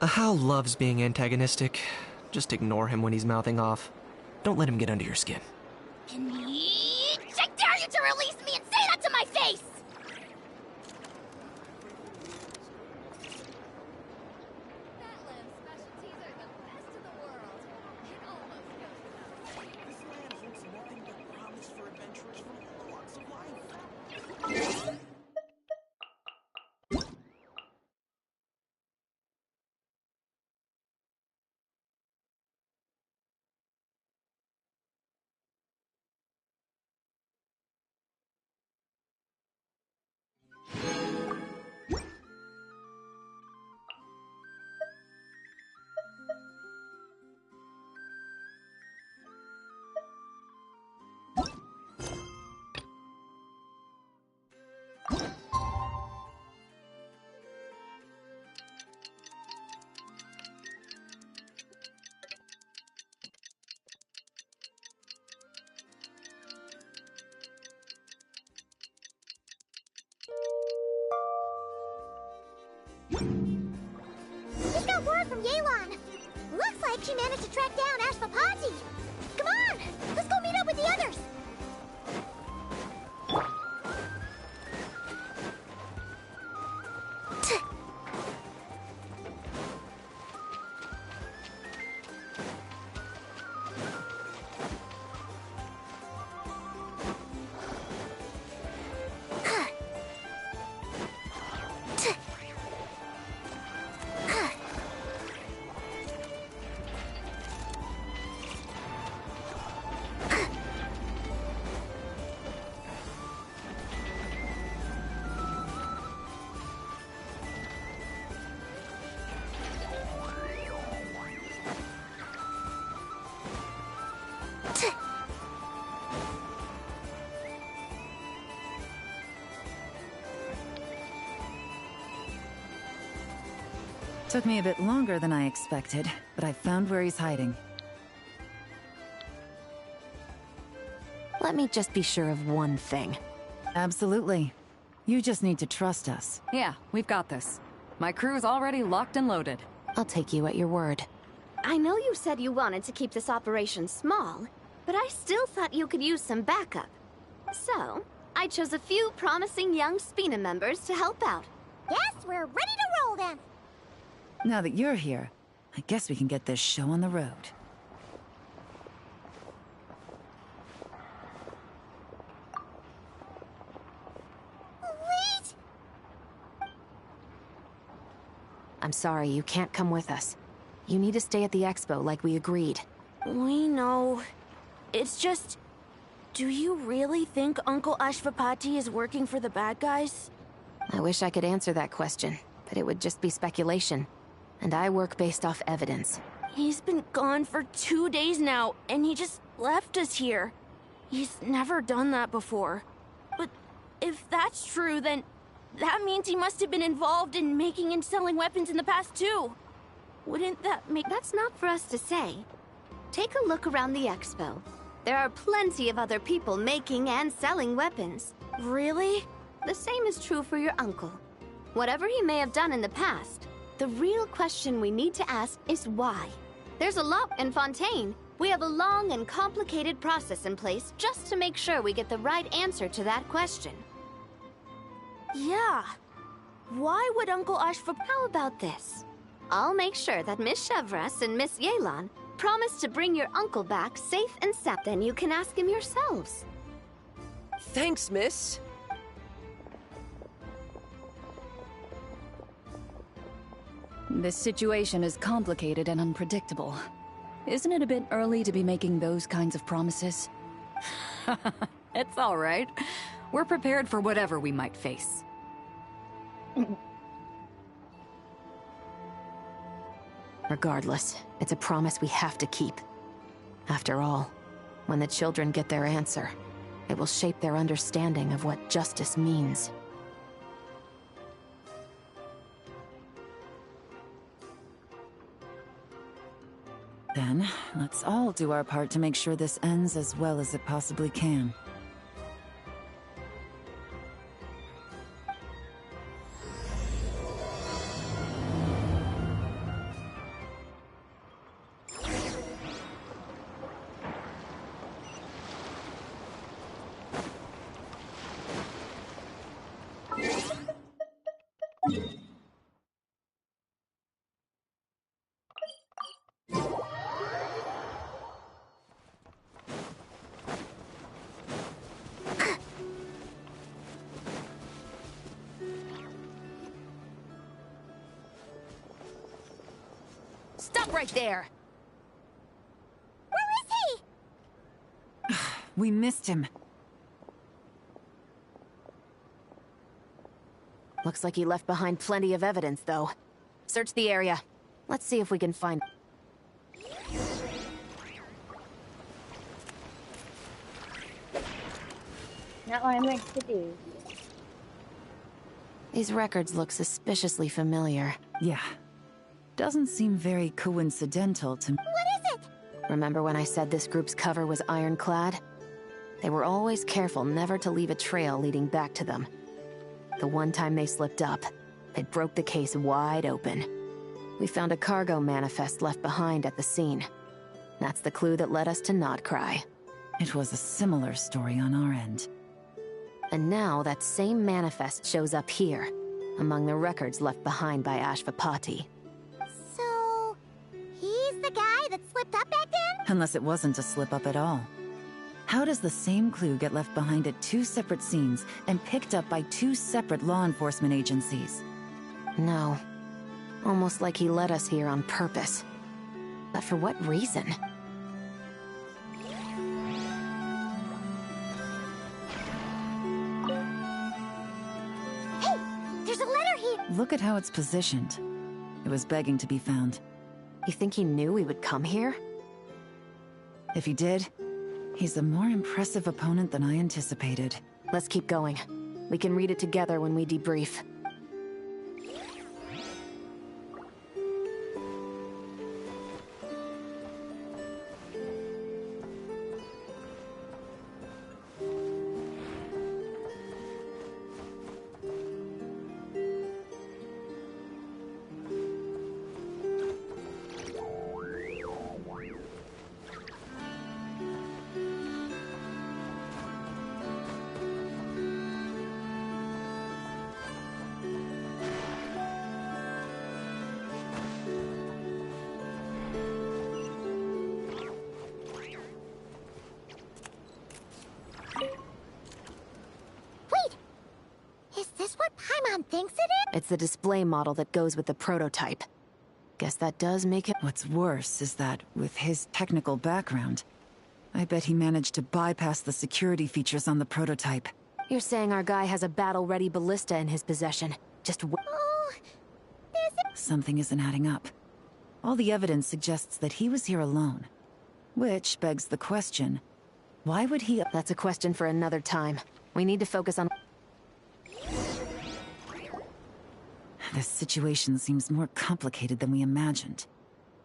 Hal loves being antagonistic. Just ignore him when he's mouthing off. Don't let him get under your skin. I dare you to release me and say that to my face! Just got word from Yelan. Looks like she managed to track down Ashvapati. Come on, let's go meet up with the others. Took me a bit longer than I expected, but I found where he's hiding. Let me just be sure of one thing. Absolutely. You just need to trust us. Yeah, we've got this. My crew's already locked and loaded. I'll take you at your word. I know you said you wanted to keep this operation small, but I still thought you could use some backup. So, I chose a few promising young Spina members to help out. Yes, we're ready to roll then! Now that you're here, I guess we can get this show on the road. Wait! I'm sorry, you can't come with us. You need to stay at the expo like we agreed. We know. It's just... Do you really think Uncle Ashvapati is working for the bad guys? I wish I could answer that question, but it would just be speculation. And I work based off evidence. He's been gone for 2 days now, and he just left us here. He's never done that before. But if that's true, then that means he must have been involved in making and selling weapons in the past too. Wouldn't that make... That's not for us to say. Take a look around the expo. There are plenty of other people making and selling weapons. Really? The same is true for your uncle. Whatever he may have done in the past, the real question we need to ask is why. There's a lot in Fontaine. We have a long and complicated process in place just to make sure we get the right answer to that question. Yeah. Why would Uncle Ashvapati... How about this? I'll make sure that Miss Chevres and Miss Yelan promise to bring your uncle back safe and sound. Then you can ask him yourselves. Thanks, miss. This situation is complicated and unpredictable. Isn't it a bit early to be making those kinds of promises? It's all right. We're prepared for whatever we might face. Regardless, it's a promise we have to keep. After all, when the children get their answer, it will shape their understanding of what justice means. Then, let's all do our part to make sure this ends as well as it possibly can. Stop right there! Where is he? We missed him. Looks like he left behind plenty of evidence, though. Search the area. Let's see if we can find... Not what I meant to do. These records look suspiciously familiar. Yeah. Doesn't seem very coincidental to... What is it? Remember when I said this group's cover was ironclad? They were always careful never to leave a trail leading back to them. The one time they slipped up, it broke the case wide open. We found a cargo manifest left behind at the scene. That's the clue that led us to Nodcry. It was a similar story on our end. And now that same manifest shows up here, among the records left behind by Ashvapati. So, he's the guy that slipped up back then? Unless it wasn't a slip-up at all. How does the same clue get left behind at two separate scenes and picked up by two separate law enforcement agencies? No. Almost like he led us here on purpose. But for what reason? Hey, there's a letter here! Look at how it's positioned. It was begging to be found. You think he knew we would come here? If he did, he's a more impressive opponent than I anticipated. Let's keep going. We can read it together when we debrief. Wait! Is this what Paimon thinks it is? It's the display model that goes with the prototype. Guess that does make it... What's worse is that, with his technical background, I bet he managed to bypass the security features on the prototype. You're saying our guy has a battle-ready ballista in his possession. Just Oh, Something isn't adding up. All the evidence suggests that he was here alone. Which begs the question, why would he... That's a question for another time. We need to focus on... This situation seems more complicated than we imagined.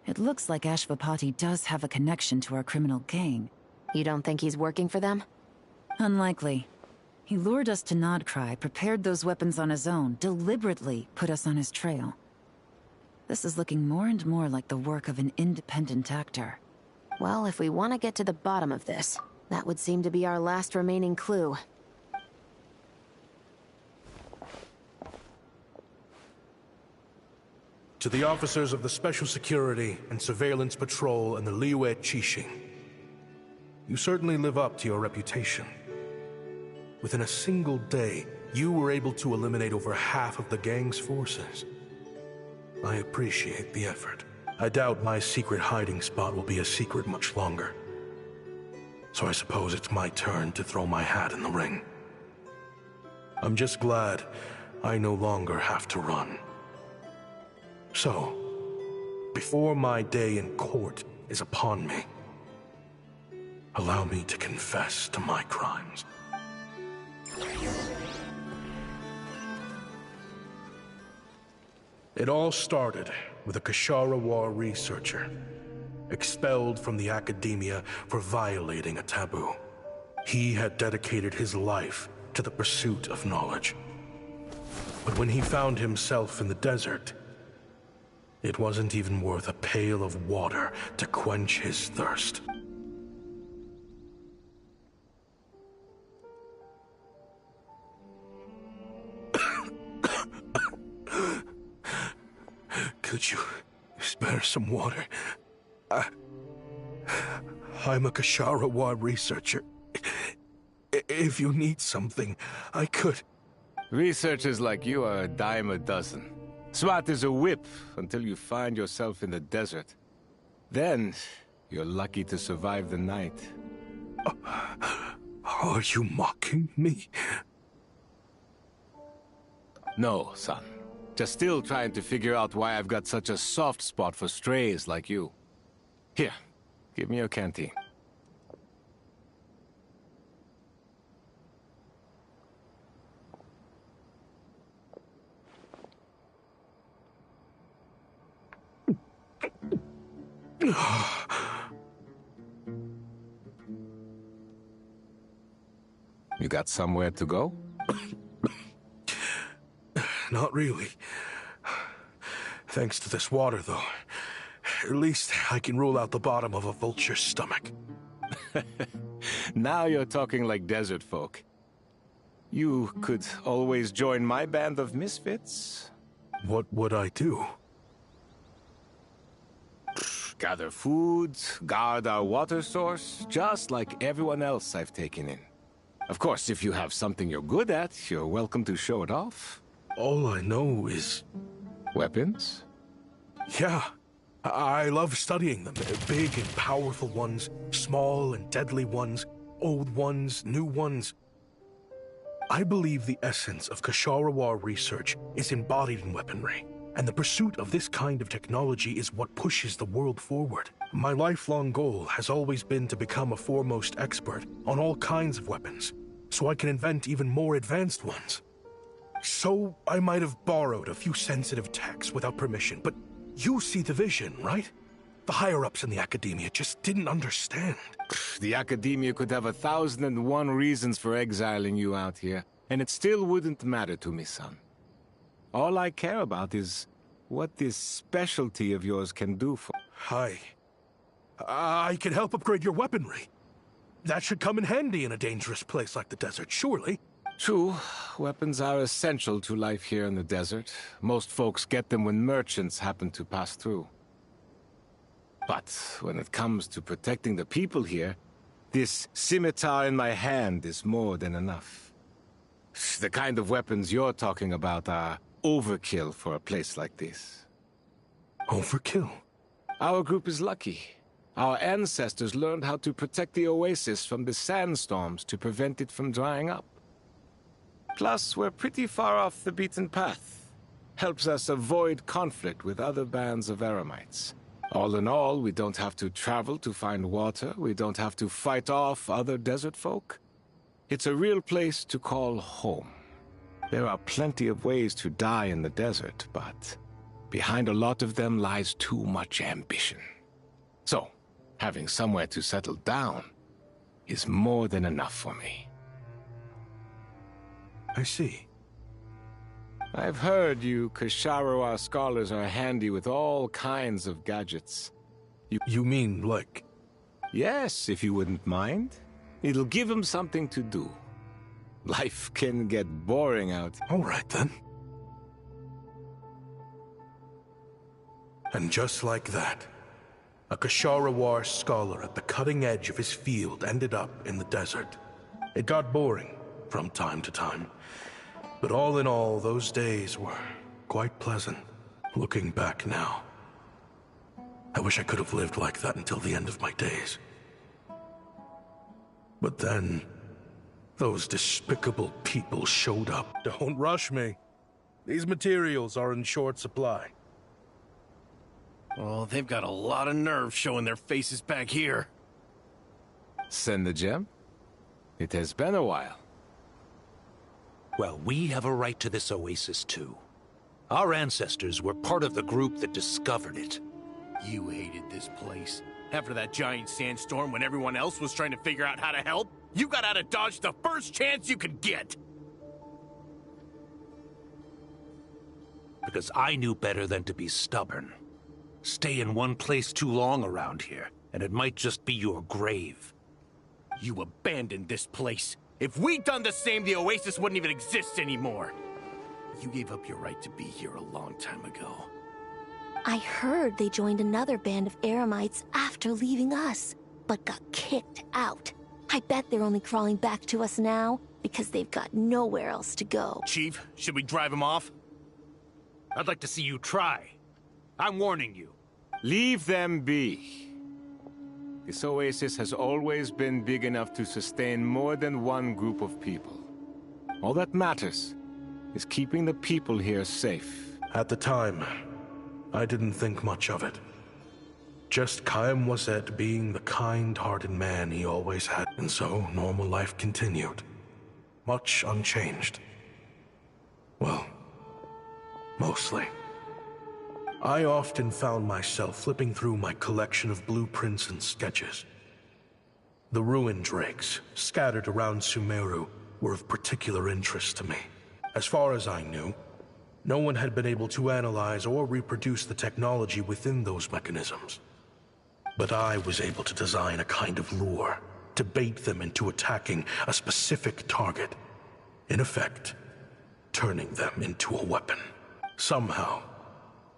It looks like Ashvapati does have a connection to our criminal gang. You don't think he's working for them? Unlikely. He lured us to Nodcry, prepared those weapons on his own, deliberately put us on his trail. This is looking more and more like the work of an independent actor. Well, if we want to get to the bottom of this, that would seem to be our last remaining clue. To the officers of the Special Security and Surveillance Patrol and the Liyue Qixing, you certainly live up to your reputation. Within a single day, you were able to eliminate over half of the gang's forces. I appreciate the effort. I doubt my secret hiding spot will be a secret much longer. So I suppose it's my turn to throw my hat in the ring. I'm just glad I no longer have to run. So, before my day in court is upon me, allow me to confess to my crimes. It all started with a Kashara War researcher. expelled from the academia for violating a taboo. He had dedicated his life to the pursuit of knowledge. But when he found himself in the desert, it wasn't even worth a pail of water to quench his thirst. Could you spare some water? I'm a Kasharawa researcher. If you need something, I could... Researchers like you are a dime a dozen. Smart as a whip until you find yourself in the desert. Then, you're lucky to survive the night. Are you mocking me? No, son. Just still trying to figure out why I've got such a soft spot for strays like you. Here, give me your canteen. You got somewhere to go? Not really. Thanks to this water, though. At least I can rule out the bottom of a vulture's stomach. Now you're talking like desert folk. You could always join my band of misfits. What would I do? Gather food, guard our water source, just like everyone else I've taken in. Of course, if you have something you're good at, you're welcome to show it off. All I know is... Weapons? Yeah. I love studying them. Big and powerful ones, small and deadly ones, old ones, new ones. I believe the essence of Kasharawa research is embodied in weaponry, and the pursuit of this kind of technology is what pushes the world forward. My lifelong goal has always been to become a foremost expert on all kinds of weapons, so I can invent even more advanced ones. So I might have borrowed a few sensitive techs without permission, but you see the vision, right? The higher-ups in the academia just didn't understand. The academia could have 1,001 reasons for exiling you out here, and it still wouldn't matter to me, son. All I care about is what this specialty of yours can do for... I can help upgrade your weaponry. That should come in handy in a dangerous place like the desert, surely. True, weapons are essential to life here in the desert. Most folks get them when merchants happen to pass through. But when it comes to protecting the people here, this scimitar in my hand is more than enough. The kind of weapons you're talking about are overkill for a place like this. Overkill? Our group is lucky. Our ancestors learned how to protect the oasis from the sandstorms to prevent it from drying up. Plus, we're pretty far off the beaten path. Helps us avoid conflict with other bands of Eremites. All in all, we don't have to travel to find water, we don't have to fight off other desert folk. It's a real place to call home. There are plenty of ways to die in the desert, but behind a lot of them lies too much ambition. So, having somewhere to settle down is more than enough for me. I see. I've heard you Kasharawa scholars are handy with all kinds of gadgets. You mean, like... Yes, if you wouldn't mind. It'll give them something to do. Life can get boring out. All right, then. And just like that, a Kasharawa scholar at the cutting edge of his field ended up in the desert. It got boring from time to time. But all in all, those days were quite pleasant, looking back now. I wish I could have lived like that until the end of my days. But then, those despicable people showed up. Don't rush me. These materials are in short supply. Oh, they've got a lot of nerve showing their faces back here. Send the gem? It has been a while. Well, we have a right to this oasis, too. Our ancestors were part of the group that discovered it. You hated this place. After that giant sandstorm when everyone else was trying to figure out how to help, you got out of Dodge the first chance you could get! Because I knew better than to be stubborn. Stay in one place too long around here, and it might just be your grave. You abandoned this place. If we'd done the same, the Oasis wouldn't even exist anymore. You gave up your right to be here a long time ago. I heard they joined another band of Eremites after leaving us, but got kicked out. I bet they're only crawling back to us now because they've got nowhere else to go. Chief, should we drive him off? I'd like to see you try. I'm warning you. Leave them be. This oasis has always been big enough to sustain more than one group of people. All that matters is keeping the people here safe. At the time, I didn't think much of it. Just Chaim Wazet being the kind-hearted man he always had, and so normal life continued. Much unchanged. Well, mostly. I often found myself flipping through my collection of blueprints and sketches. The ruin drakes, scattered around Sumeru, were of particular interest to me. As far as I knew, no one had been able to analyze or reproduce the technology within those mechanisms. But I was able to design a kind of lure to bait them into attacking a specific target. In effect, turning them into a weapon. Somehow,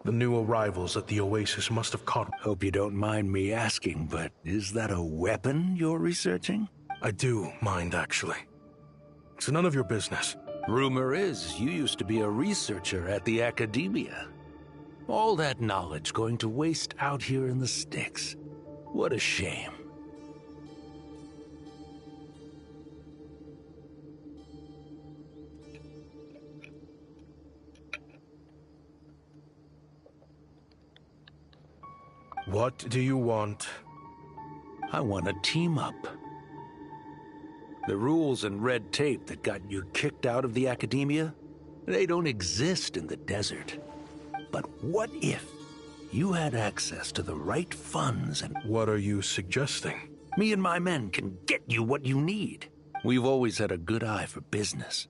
the new arrivals at the Oasis must have caught... Hope you don't mind me asking, but is that a weapon you're researching? I do mind, actually. It's none of your business. Rumor is you used to be a researcher at the Academia. All that knowledge going to waste out here in the sticks. What a shame. What do you want? I want to team up. The rules and red tape that got you kicked out of the Academia, they don't exist in the desert. But what if you had access to the right funds and... What are you suggesting? Me and my men can get you what you need. We've always had a good eye for business.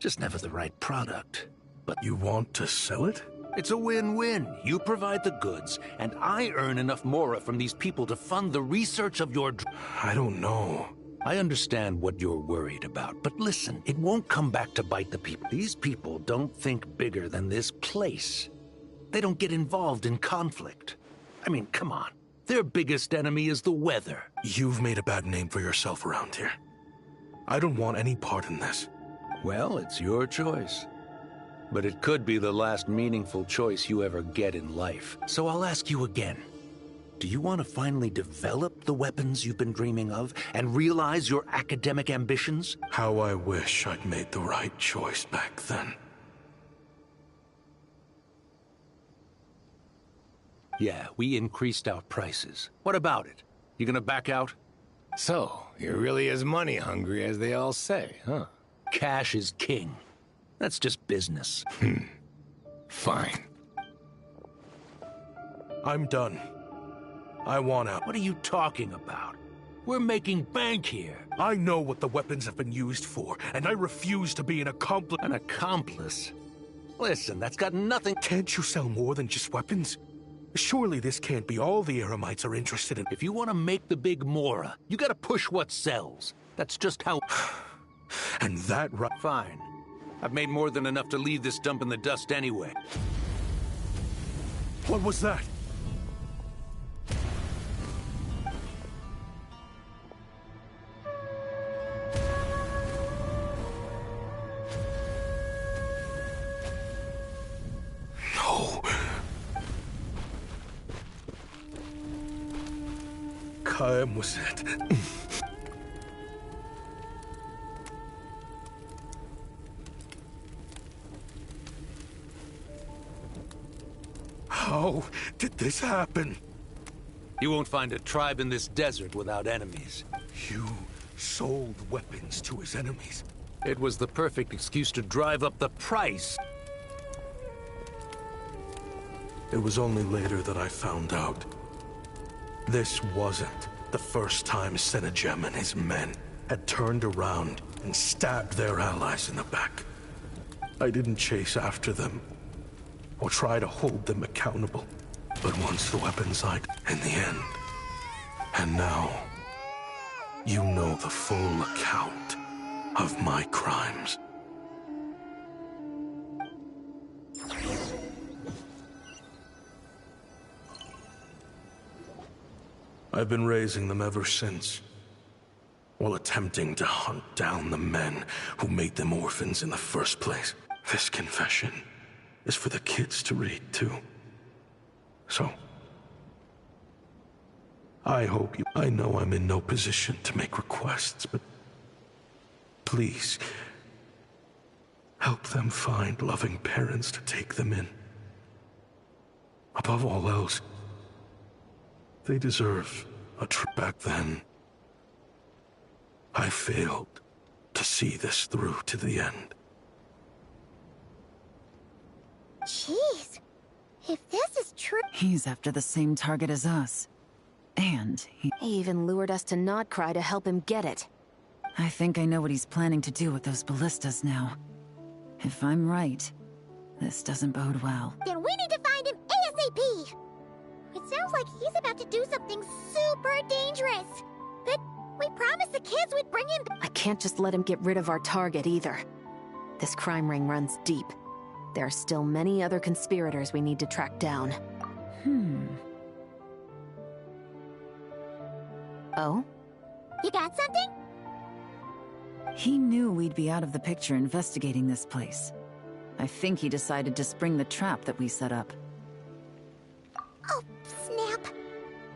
Just never the right product. But you want to sell it? It's a win-win. You provide the goods, and I earn enough mora from these people to fund the research of your... I don't know. I understand what you're worried about, but listen, it won't come back to bite the people. These people don't think bigger than this place. They don't get involved in conflict. I mean, come on. Their biggest enemy is the weather. You've made a bad name for yourself around here. I don't want any part in this. Well, it's your choice. But it could be the last meaningful choice you ever get in life. So I'll ask you again. Do you want to finally develop the weapons you've been dreaming of and realize your academic ambitions? How I wish I'd made the right choice back then. Yeah, we increased our prices. What about it? You gonna back out? So, you're really as money hungry as they all say, huh? Cash is king. That's just business. Fine. I'm done. I want out. What are you talking about? We're making bank here. I know what the weapons have been used for, and I refuse to be an accomplice. An accomplice? Listen, that's got nothing... Can't you sell more than just weapons? Surely this can't be all the Eremites are interested in. If you want to make the big mora, you gotta push what sells. That's just how... And that right... Fine. I've made more than enough to leave this dump in the dust anyway. What was that? No. Chaim was it. How did this happen? You won't find a tribe in this desert without enemies. You sold weapons to his enemies. It was the perfect excuse to drive up the price. It was only later that I found out. This wasn't the first time Senegem and his men had turned around and stabbed their allies in the back. I didn't chase after them or try to hold them accountable. But once the weapons I'd in the end, and now, you know the full account of my crimes. I've been raising them ever since, while attempting to hunt down the men who made them orphans in the first place. This confession is for the kids to read, too. So, I hope you... I know I'm in no position to make requests, but please, help them find loving parents to take them in. Above all else, they deserve a trip. Back then, I failed to see this through to the end. Jeez. If this is true... He's after the same target as us. And he even lured us to Nodcry to help him get it. I think I know what he's planning to do with those ballistas now. If I'm right, this doesn't bode well. Then we need to find him ASAP! It sounds like he's about to do something super dangerous. But we promised the kids we'd bring him... I can't just let him get rid of our target either. This crime ring runs deep. There are still many other conspirators we need to track down. Oh? You got something? He knew we'd be out of the picture investigating this place. I think he decided to spring the trap that we set up. Oh, snap.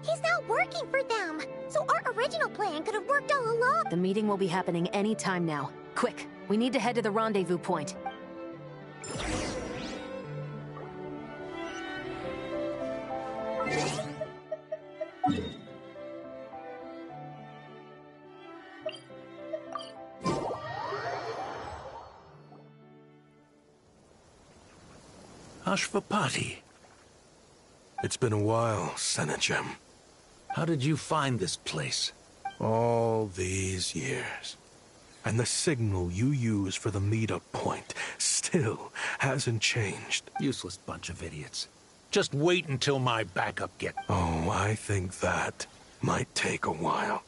He's not working for them. So our original plan could have worked all along. The meeting will be happening any time now. Quick, we need to head to the rendezvous point. Ashvapati. It's been a while, Senegem. How did you find this place? All these years. And the signal you use for the meetup point still hasn't changed. Useless bunch of idiots. Just wait until my backup gets... Oh, I think that might take a while.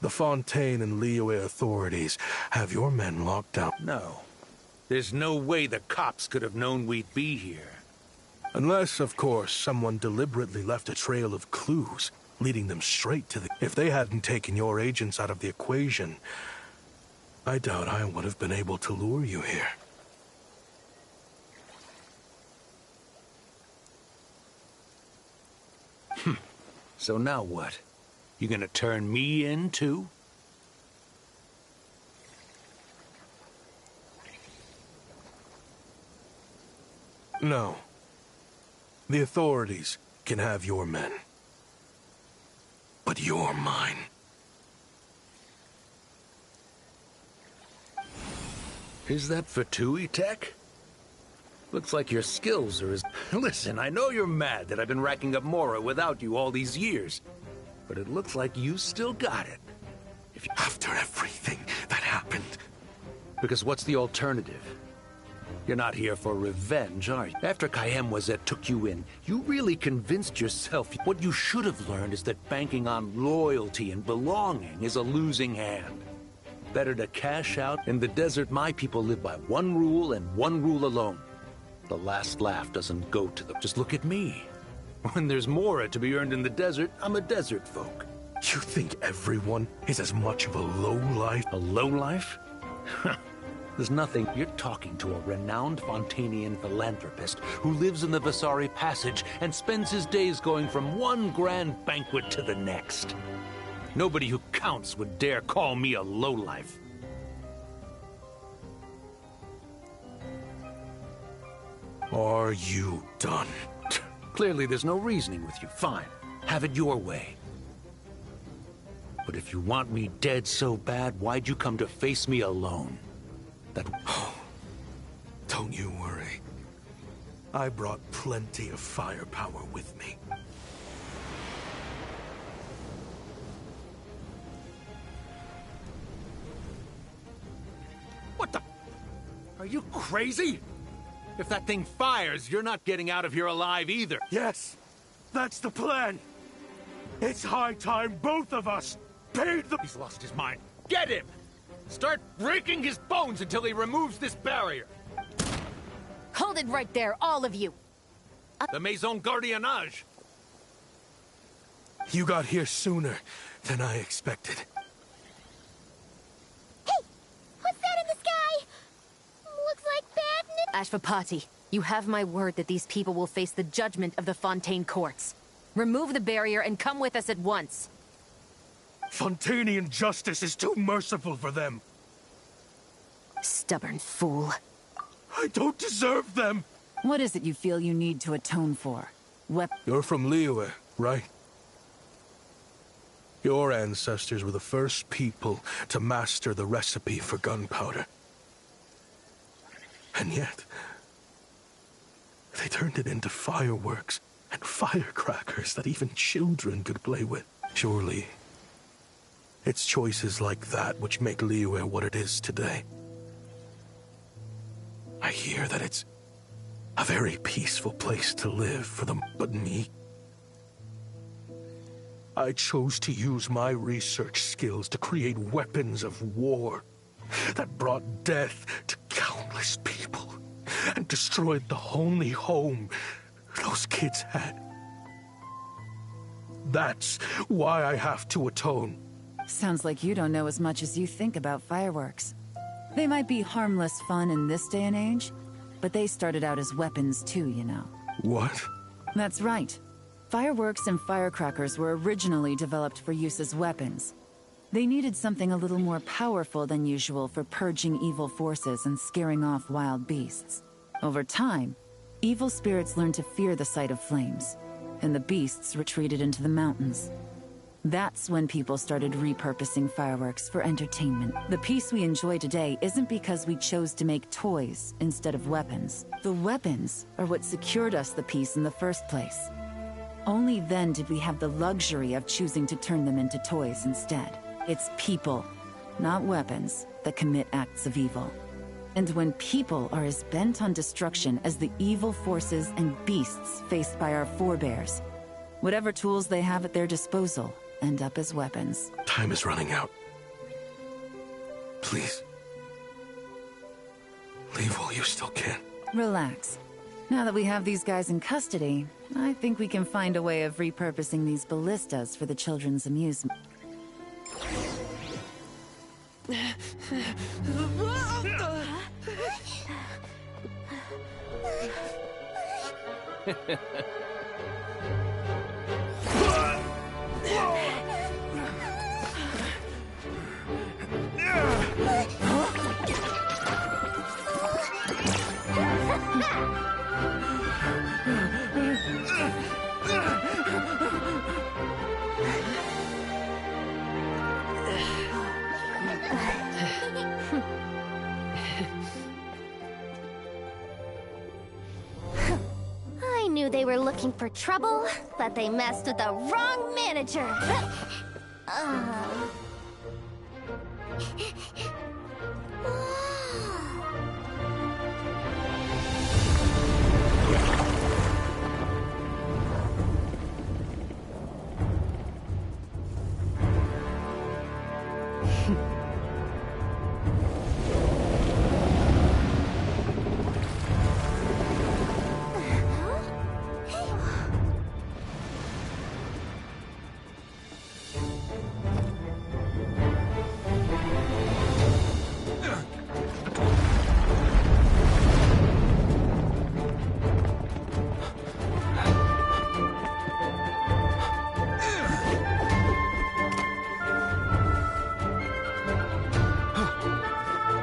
The Fontaine and Liyue authorities have your men locked down. No. There's no way the cops could have known we'd be here. Unless, of course, someone deliberately left a trail of clues, leading them straight to the... If they hadn't taken your agents out of the equation, I doubt I would have been able to lure you here. So now what? You gonna turn me in, too? No. The authorities can have your men. But you're mine. Is that Fatui tech? Looks like your skills are as... Listen, I know you're mad that I've been racking up Mora without you all these years. But it looks like you still got it. If you... After everything that happened... Because what's the alternative? You're not here for revenge, are you? After Kayemwazet took you in, you really convinced yourself. What you should have learned is that banking on loyalty and belonging is a losing hand. Better to cash out. In the desert, my people live by one rule and one rule alone. The last laugh doesn't go to them. Just look at me. When there's Mora to be earned in the desert, I'm a desert folk. You think everyone is as much of a lowlife? A lowlife? There's nothing. You're talking to a renowned Fontanian philanthropist who lives in the Vasari Passage and spends his days going from one grand banquet to the next. Nobody who counts would dare call me a lowlife. Are you done? Clearly there's no reasoning with you. Fine. Have it your way. But if you want me dead so bad, why'd you come to face me alone? That... Oh, don't you worry. I brought plenty of firepower with me. Are you crazy? If that thing fires, you're not getting out of here alive either. Yes, that's the plan. It's high time both of us paid the... He's lost his mind. Get him! Start breaking his bones until he removes this barrier. Hold it right there, all of you. The Maison Gardiennage. You got here sooner than I expected. Hey! What's that in the sky? Looks like bad news. Ashvapati, you have my word that these people will face the judgment of the Fontaine courts. Remove the barrier and come with us at once. Fontanian justice is too merciful for them. Stubborn fool. I don't deserve them. What is it you feel you need to atone for? You're from Liyue, right? Your ancestors were the first people to master the recipe for gunpowder. And yet, they turned it into fireworks and firecrackers that even children could play with. Surely, it's choices like that which make Liyue what it is today. I hear that it's a very peaceful place to live for them, but me? I chose to use my research skills to create weapons of war that brought death to countless people and destroyed the only home those kids had. That's why I have to atone. Sounds like you don't know as much as you think about fireworks. They might be harmless fun in this day and age, but they started out as weapons too, you know. What? That's right. Fireworks and firecrackers were originally developed for use as weapons. They needed something a little more powerful than usual for purging evil forces and scaring off wild beasts. Over time, evil spirits learned to fear the sight of flames, and the beasts retreated into the mountains. That's when people started repurposing fireworks for entertainment. The peace we enjoy today isn't because we chose to make toys instead of weapons. The weapons are what secured us the peace in the first place. Only then did we have the luxury of choosing to turn them into toys instead. It's people, not weapons, that commit acts of evil. And when people are as bent on destruction as the evil forces and beasts faced by our forebears, whatever tools they have at their disposal end up as weapons. Time is running out. Please. Leave while you still can. Relax. Now that we have these guys in custody, I think we can find a way of repurposing these ballistas for the children's amusement. I knew they were looking for trouble, but they messed with the wrong manager.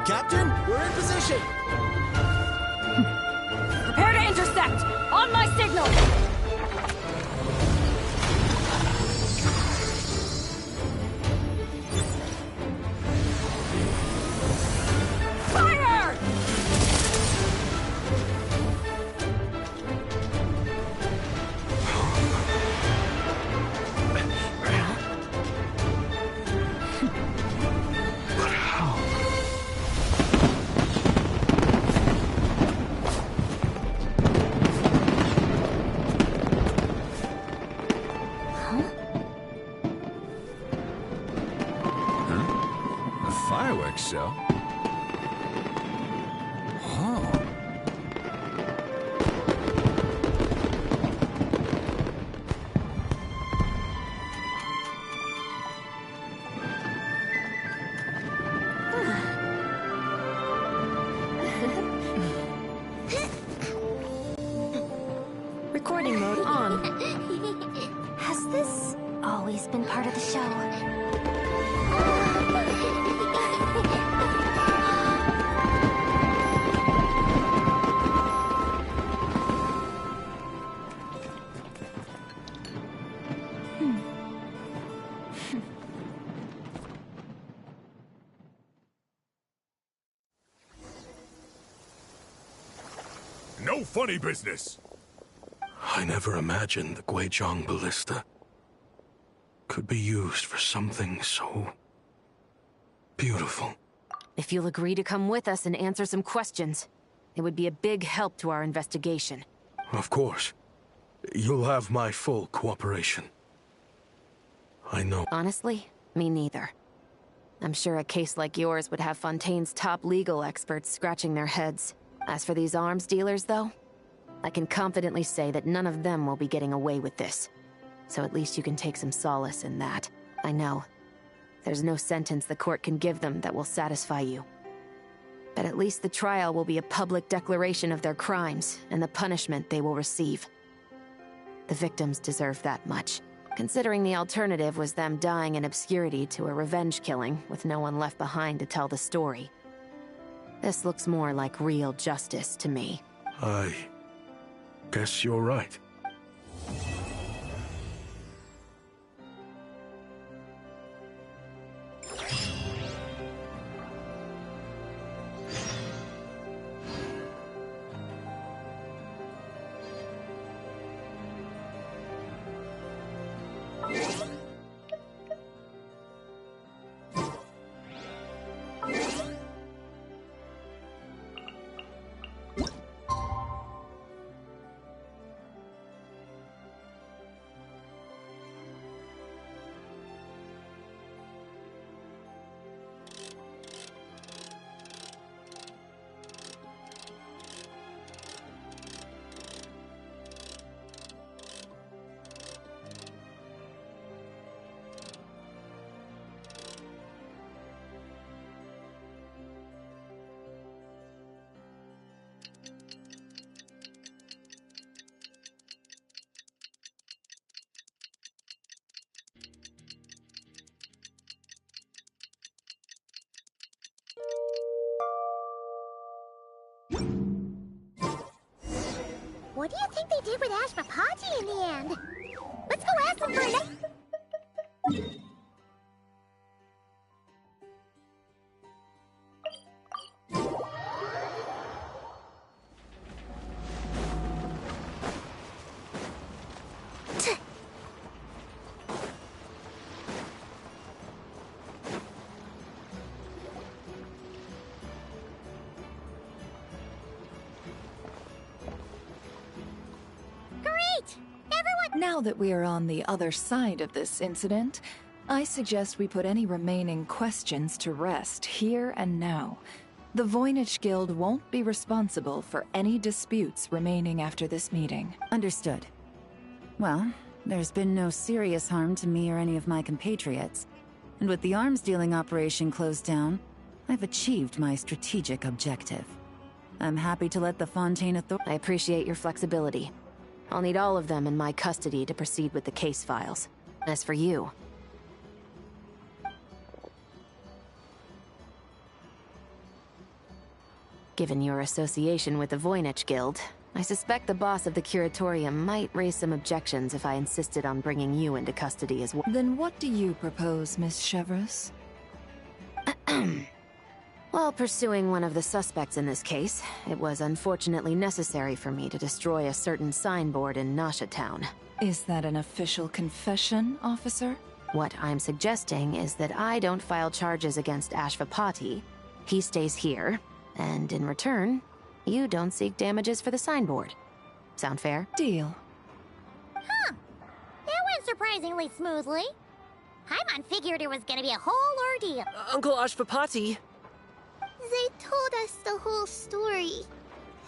Captain, we're in position! Prepare to intercept! On my signal! Fire! But how? fireworks show? Oh. Recording mode on. Has this always been part of the show? No funny business! I never imagined the Guizhong ballista could be used for something so beautiful. If you'll agree to come with us and answer some questions, it would be a big help to our investigation. Of course. You'll have my full cooperation. I know. Honestly, me neither. I'm sure a case like yours would have Fontaine's top legal experts scratching their heads. As for these arms dealers, though, I can confidently say that none of them will be getting away with this. So at least you can take some solace in that. I know. There's no sentence the court can give them that will satisfy you. But at least the trial will be a public declaration of their crimes and the punishment they will receive. The victims deserve that much, considering the alternative was them dying in obscurity to a revenge killing with no one left behind to tell the story. This looks more like real justice to me. I guess you're right. What do you think they did with Ashvapati in the end? Let's go ask them for a night. Now that we are on the other side of this incident, I suggest we put any remaining questions to rest here and now. The Voynich Guild won't be responsible for any disputes remaining after this meeting. Understood. Well, there's been no serious harm to me or any of my compatriots. And with the arms dealing operation closed down, I've achieved my strategic objective. I'm happy to let the Fontaine Authority... I appreciate your flexibility. I'll need all of them in my custody to proceed with the case files. As for you... Given your association with the Voynich Guild, I suspect the boss of the Curatorium might raise some objections if I insisted on bringing you into custody as well. Then what do you propose, Miss Chevreuse? While pursuing one of the suspects in this case, it was unfortunately necessary for me to destroy a certain signboard in Nasha Town. Is that an official confession, officer? What I'm suggesting is that I don't file charges against Ashvapati. He stays here, and in return, you don't seek damages for the signboard. Sound fair? Deal. Huh. That went surprisingly smoothly. Paimon figured it was gonna be a whole ordeal. Uncle Ashvapati. They told us the whole story.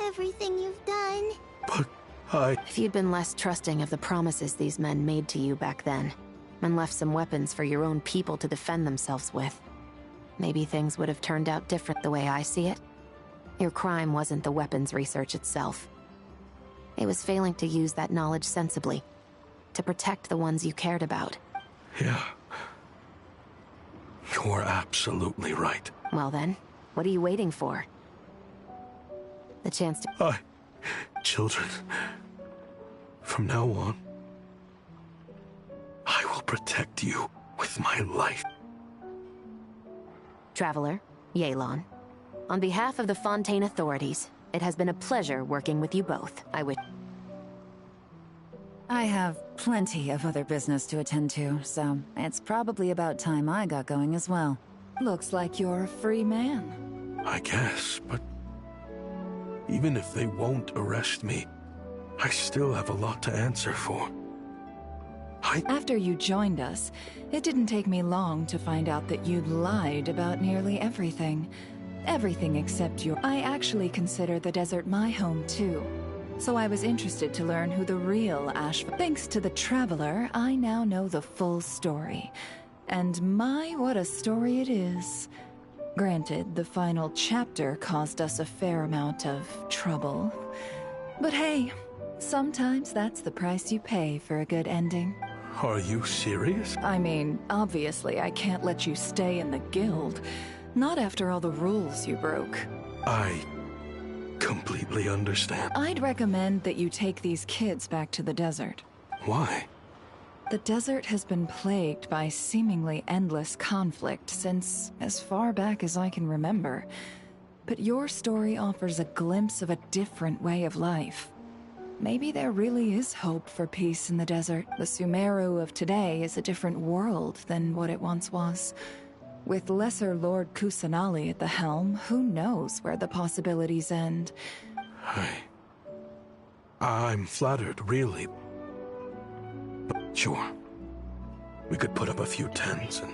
Everything you've done. But If you'd been less trusting of the promises these men made to you back then, and left some weapons for your own people to defend themselves with, maybe things would have turned out different the way I see it. Your crime wasn't the weapons research itself. It was failing to use that knowledge sensibly, to protect the ones you cared about. Yeah. You're absolutely right. Well then, what are you waiting for? The chance to... Children, from now on, I will protect you with my life. Traveler, Yelan. On behalf of the Fontaine authorities, it has been a pleasure working with you both. I have plenty of other business to attend to, so it's probably about time I got going as well. Looks like you're a free man. I guess, but even if they won't arrest me, I still have a lot to answer for. After you joined us, it didn't take me long to find out that you'd lied about nearly everything. Everything except your... I actually consider the desert my home too. So I was interested to learn who the real Thanks to the Traveler, I now know the full story. And my, what a story it is. Granted, the final chapter caused us a fair amount of trouble. But hey, sometimes that's the price you pay for a good ending. Are you serious? I mean, obviously I can't let you stay in the guild. Not after all the rules you broke. I completely understand. I'd recommend that you take these kids back to the desert. Why? The desert has been plagued by seemingly endless conflict since as far back as I can remember. But your story offers a glimpse of a different way of life. Maybe there really is hope for peace in the desert. The Sumeru of today is a different world than what it once was. With Lesser Lord Kusanali at the helm, who knows where the possibilities end? I'm flattered, really. But sure, we could put up a few tents and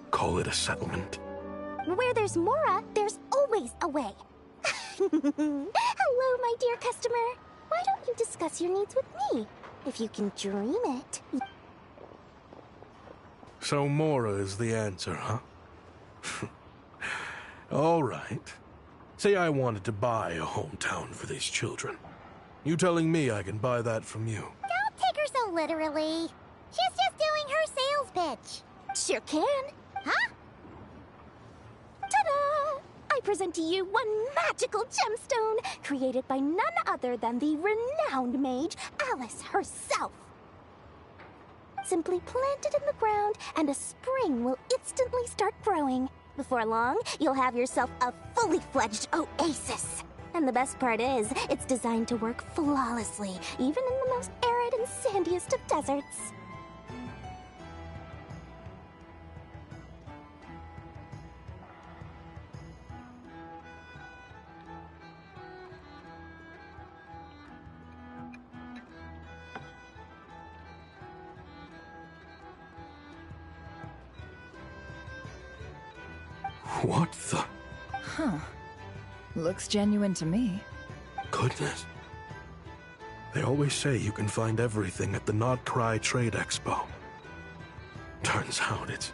call it a settlement. Where there's Mora, there's always a way. Hello, my dear customer. Why don't you discuss your needs with me? If you can dream it. So Mora is the answer, huh? All right. Say I wanted to buy a hometown for these children. You telling me I can buy that from you? Don't take her so literally. She's just doing her sales pitch. Sure can. Huh? Ta-da! I present to you one magical gemstone created by none other than the renowned mage Alice herself. Simply plant it in the ground, and a spring will instantly start growing. Before long, you'll have yourself a fully fledged oasis. And the best part is, it's designed to work flawlessly, even in the most arid and sandiest of deserts. What the? Huh. Looks genuine to me. Goodness. They always say you can find everything at the Not Cry Trade Expo. Turns out it's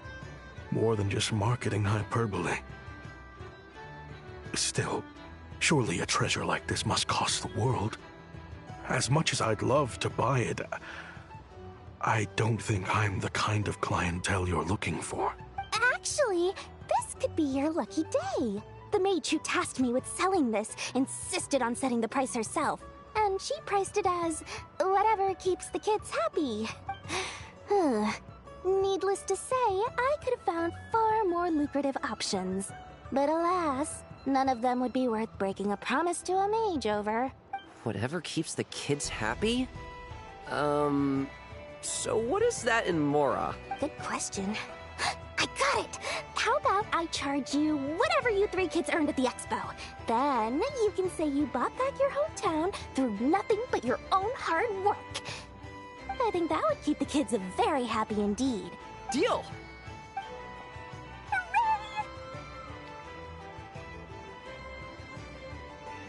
more than just marketing hyperbole. Still, surely a treasure like this must cost the world. As much as I'd love to buy it, I don't think I'm the kind of clientele you're looking for. Actually, this could be your lucky day. The mage who tasked me with selling this insisted on setting the price herself, and she priced it as whatever keeps the kids happy. Needless to say, I could have found far more lucrative options. But alas, none of them would be worth breaking a promise to a mage over. Whatever keeps the kids happy? So what is that in Mora? Good question. I got it! How about I charge you whatever you three kids earned at the expo? Then you can say you bought back your hometown through nothing but your own hard work. I think that would keep the kids very happy indeed. Deal!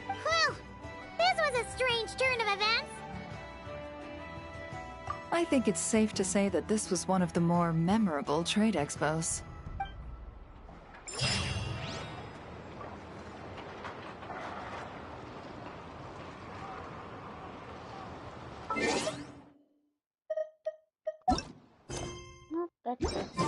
Well, this was a strange turn of events. I think it's safe to say that this was one of the more memorable trade expos. Oh, that's it.